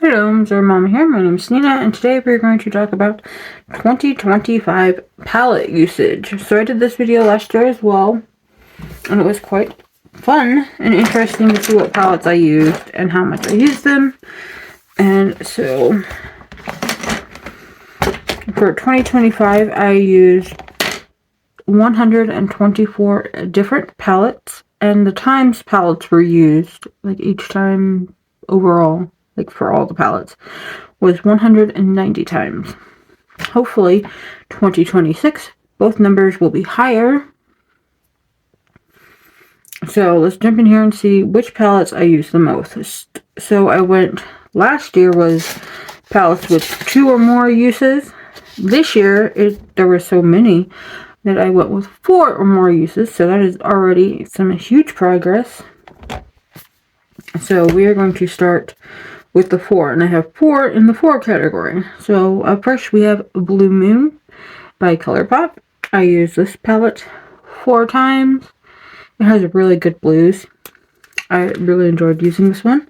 Hello, Mama here. My name is Nina, and today we're going to talk about 2025 palette usage. So I did this video last year as well, and it was quite fun and interesting to see what palettes I used and how much I used them. And so for 2025, I used 124 different palettes, and the times palettes were used, like each time overall, like for all the palettes, was 190 times. Hopefully 2026 both numbers will be higher. So let's jump in here and see which palettes I use the most. So I went, last year was palettes with 2 or more uses. This year there were so many that I went with 4 or more uses, so that is already some huge progress. So we are going to start with the 4, and I have 4 in the 4 category. So up first we have Blue Moon by ColourPop. I used this palette 4 times. It has really good blues. I really enjoyed using this one.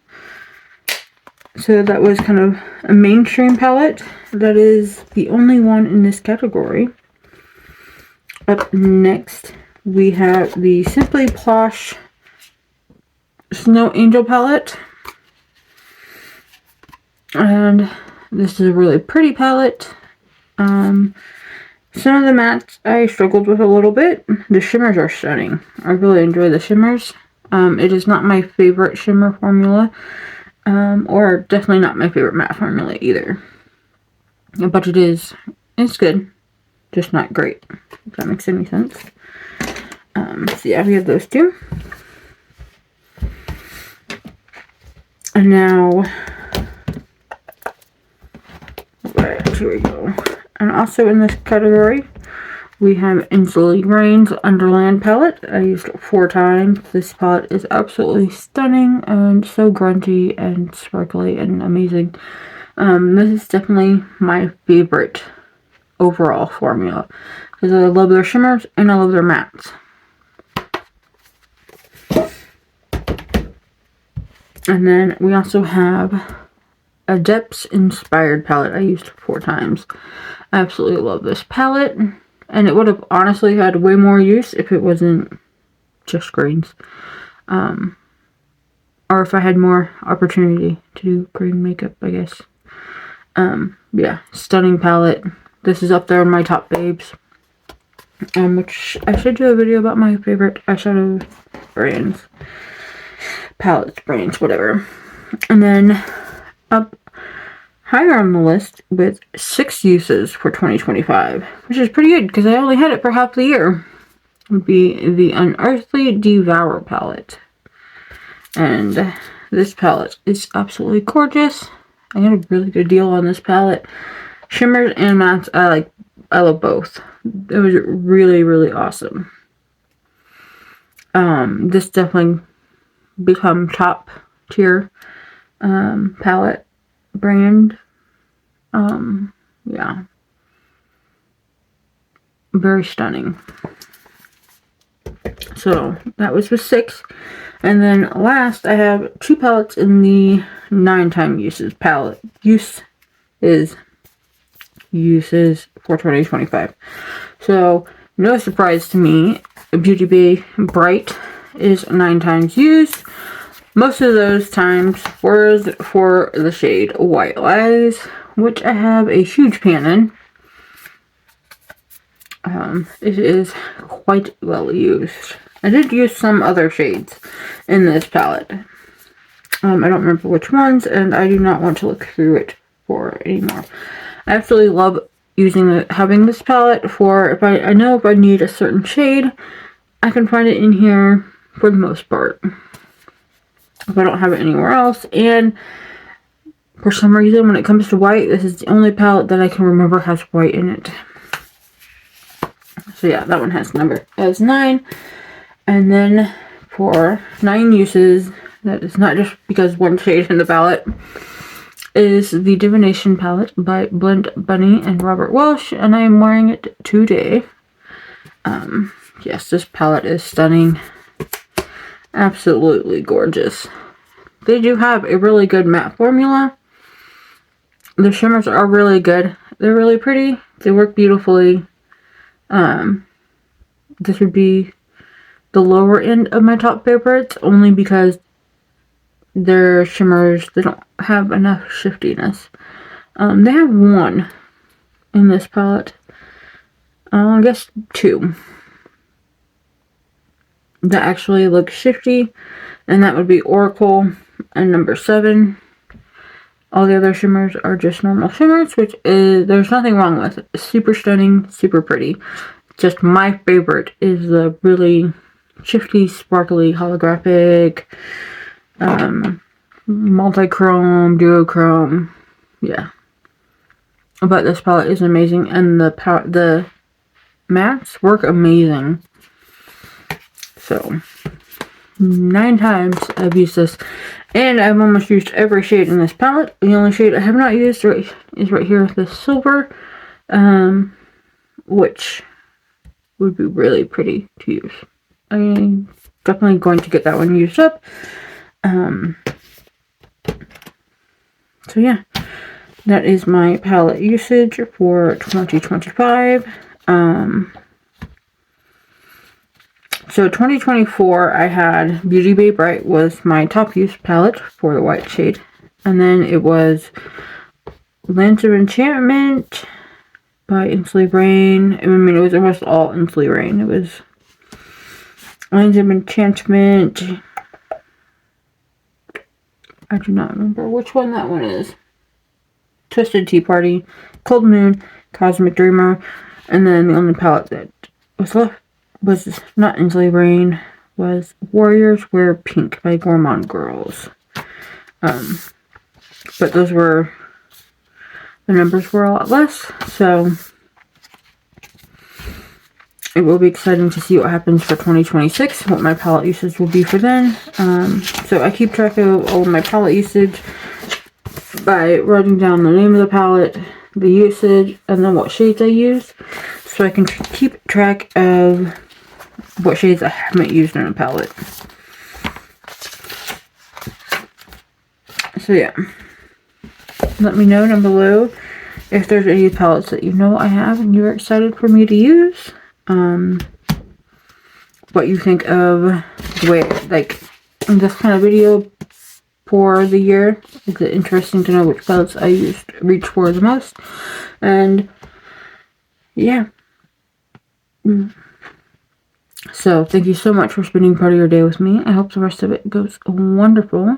So that was kind of a mainstream palette. That is the only one in this category. Up next we have the Simply Plush Snow Angel palette. And this is a really pretty palette. Some of the mattes I struggled with a little bit. The shimmers are stunning. I really enjoy the shimmers. It is not my favorite shimmer formula, or definitely not my favorite matte formula either. But it's good, just not great, if that makes any sense. So yeah, we have those two. And now, here we go. And also in this category, we have Inslee Rain's Underland palette. I used it 4 times. This palette is absolutely stunning and so grungy and sparkly and amazing. This is definitely my favorite overall formula, because I love their shimmers and I love their mattes. And then we also have a Depths Inspired palette I used 4 times. I absolutely love this palette, and it would have honestly had way more use if it wasn't just greens. Or if I had more opportunity to do green makeup, I guess. Yeah, stunning palette. This is up there in my top faves. Which I should do a video about my favorite eyeshadow brands. Palettes, brands, whatever. And then up higher on the list with 6 uses for 2025, which is pretty good because I only had it for half the year, would be the Unearthly Devour palette. And this palette is absolutely gorgeous. I got a really good deal on this palette. Shimmers and mattes, I love both. It was really, really awesome. This definitely become top tier palette brand. Yeah, very stunning. So that was with 6, and then last I have 2 palettes in the 9-time uses palette. Uses for 2025. So no surprise to me, Beauty Bay Bright is 9 times used. Most of those times was for the shade White Lies, which I have a huge pan in. It is quite well used. I did use some other shades in this palette. I don't remember which ones, and I do not want to look through it for anymore. I absolutely love having this palette for if I know if I need a certain shade, I can find it in here for the most part. If I don't have it anywhere else, and for some reason when it comes to white, this is the only palette that I can remember has white in it. So yeah, that one has 9. And then for 9 uses, that is not just because one shade in the palette, is the Divination palette by Blend Bunny and Robert Welsh, and I am wearing it today. Yes, this palette is stunning. Absolutely gorgeous. They do have a really good matte formula, The shimmers are really good. They're really pretty. They work beautifully. This would be the lower end of my top favorites, only because they're shimmers. They don't have enough shiftiness. They have one in this palette. I guess two that actually look shifty, and that would be Oracle and number 7. All the other shimmers are just normal shimmers, which is, there's nothing wrong with. Super stunning, super pretty. Just my favorite is the really shifty, sparkly, holographic, multi-chrome, duochrome. Yeah. But this palette is amazing, and the mattes work amazing. So, 9 times I've used this, and I've almost used every shade in this palette. The only shade I have not used is right here, the silver, which would be really pretty to use. I'm definitely going to get that one used up. So yeah, that is my palette usage for 2025. So 2024, I had Beauty Bay Bright was my top use palette for the white shade. And then it was Lands of Enchantment by Enslaved Rain. I mean, it was almost all Enslaved Rain. It was Lands of Enchantment. I do not remember which one that one is. Twisted Tea Party, Cold Moon, Cosmic Dreamer, and then the only palette that was left was not Enslaved Rain, was Warriors Wear Pink by Gourmand Girls. But those were, the numbers were a lot less, so it will be exciting to see what happens for 2026, what my palette usage will be for then. So I keep track of all of my palette usage by writing down the name of the palette, the usage, and then what shades I use, so I can keep track of what shades I haven't used in a palette. So yeah, let me know down below if there's any palettes that you know I have and you're excited for me to use. What you think of the way, like, in this kind of video for the year. It's interesting to know which palettes I reach for the most. And yeah. So thank you so much for spending part of your day with me. I hope the rest of it goes wonderful.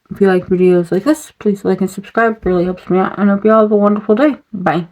If you like videos like this, please like and subscribe. It really helps me out. And I hope you all have a wonderful day. Bye.